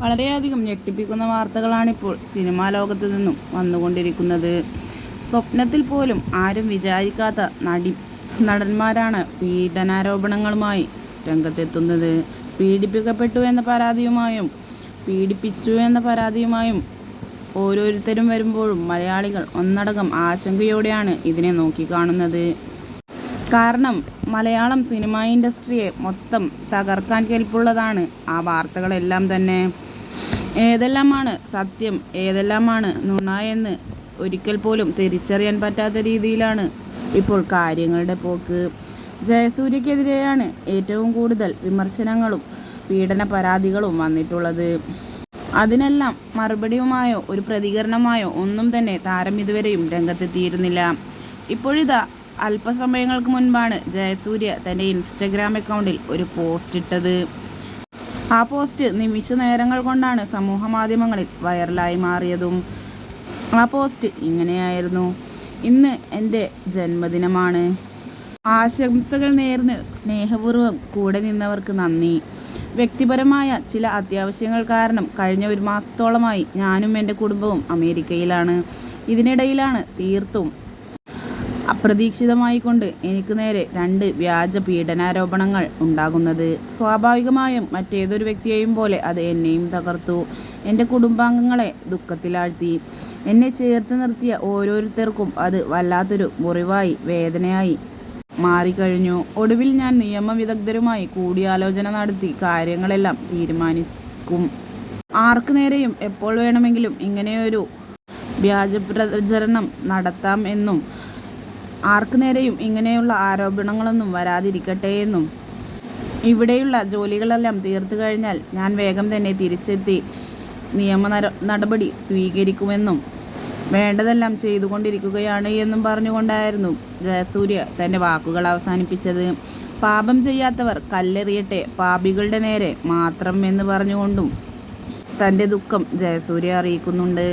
വളരെയധികം ഞെട്ടിപ്പിക്കുന്ന വാർത്തകളാണിപ്പോൾ സിനിമാ ലോകത്തു നിന്നും വന്നുകൊണ്ടിരിക്കുന്നത്. സ്വപ്നത്തിൽ പോലും ആരും വിചാരിക്കാത്ത നടന്മാരാണ് പീഡനാരോപണങ്ങളുമായി രംഗത്തെത്തുന്നത്. പീഡിപ്പിക്കപ്പെട്ടു എന്ന പരാതിയുമായും പീഡിപ്പിച്ചു എന്ന പരാതിയുമായും ഓരോരുത്തരും വരുമ്പോഴും മലയാളികൾ ഒന്നടങ്കം ആശങ്കയോടെയാണ് ഇതിനെ നോക്കിക്കാണുന്നത്. കാരണം മലയാളം സിനിമാ ഇൻഡസ്ട്രിയെ മൊത്തം തകർക്കാൻ കെൽപ്പുള്ളതാണ് ആ വാർത്തകളെല്ലാം തന്നെ. ഏതെല്ലാമാണ് സത്യം, ഏതെല്ലാമാണ് നുണ എന്ന് ഒരിക്കൽ പോലും തിരിച്ചറിയാൻ പറ്റാത്ത രീതിയിലാണ് ഇപ്പോൾ കാര്യങ്ങളുടെ പോക്ക്. ജയസൂര്യക്കെതിരെയാണ് ഏറ്റവും കൂടുതൽ വിമർശനങ്ങളും പീഡന പരാതികളും വന്നിട്ടുള്ളത്. അതിനെല്ലാം മറുപടിയുമായോ ഒരു പ്രതികരണമായോ ഒന്നും തന്നെ താരം ഇതുവരെയും രംഗത്തെത്തിയിരുന്നില്ല. ഇപ്പോഴിതാ അല്പസമയങ്ങൾക്ക് മുൻപാണ് ജയസൂര്യ തൻ്റെ ഇൻസ്റ്റഗ്രാം അക്കൗണ്ടിൽ ഒരു പോസ്റ്റ് ഇട്ടത്. ആ പോസ്റ്റ് നിമിഷ നേരങ്ങൾ കൊണ്ടാണ് സമൂഹ മാധ്യമങ്ങളിൽ വൈറലായി മാറിയതും. ആ പോസ്റ്റ് ഇങ്ങനെയായിരുന്നു: ഇന്ന് എൻ്റെ ജന്മദിനമാണ്. ആശംസകൾ നേർന്ന് സ്നേഹപൂർവ്വം കൂടെ നിന്നവർക്ക് നന്ദി. വ്യക്തിപരമായ ചില അത്യാവശ്യങ്ങൾ കാരണം കഴിഞ്ഞ 1 മാസത്തോളമായി ഞാനും എൻ്റെ കുടുംബവും അമേരിക്കയിലാണ്. ഇതിനിടയിലാണ് തീർത്തും അപ്രതീക്ഷിതമായിക്കൊണ്ട് എനിക്ക് നേരെ 2 വ്യാജ പീഡനാരോപണങ്ങൾ ഉണ്ടാകുന്നത്. സ്വാഭാവികമായും മറ്റേതൊരു വ്യക്തിയെയും പോലെ അത് എന്നെയും തകർത്തു, എൻ്റെ കുടുംബാംഗങ്ങളെ ദുഃഖത്തിലാഴ്ത്തി. എന്നെ ചേർത്ത് നിർത്തിയ ഓരോരുത്തർക്കും അത് വല്ലാത്തൊരു മുറിവായി, വേദനയായി മാറിക്കഴിഞ്ഞു. ഒടുവിൽ ഞാൻ നിയമവിദഗ്ധരുമായി കൂടിയാലോചന നടത്തി കാര്യങ്ങളെല്ലാം തീരുമാനിക്കും. ആർക്ക് നേരെയും എപ്പോൾ വേണമെങ്കിലും ഇങ്ങനെയൊരു വ്യാജ പ്രചരണം നടത്താം എന്നും ആർക്ക് നേരെയും ഇങ്ങനെയുള്ള ആരോപണങ്ങളൊന്നും വരാതിരിക്കട്ടെ എന്നും ഇവിടെയുള്ള ജോലികളെല്ലാം തീർത്തു കഴിഞ്ഞാൽ ഞാൻ വേഗം തന്നെ തിരിച്ചെത്തി നിയമ നടപടി സ്വീകരിക്കുമെന്നും വേണ്ടതെല്ലാം ചെയ്തുകൊണ്ടിരിക്കുകയാണ് എന്നും പറഞ്ഞുകൊണ്ടായിരുന്നു ജയസൂര്യ തൻ്റെ വാക്കുകൾ അവസാനിപ്പിച്ചത്. പാപം ചെയ്യാത്തവർ കല്ലെറിയട്ടെ, പാപികളുടെ നേരെ മാത്രം എന്ന് പറഞ്ഞുകൊണ്ടും തൻ്റെ ദുഃഖം ജയസൂര്യ അറിയിക്കുന്നുണ്ട്.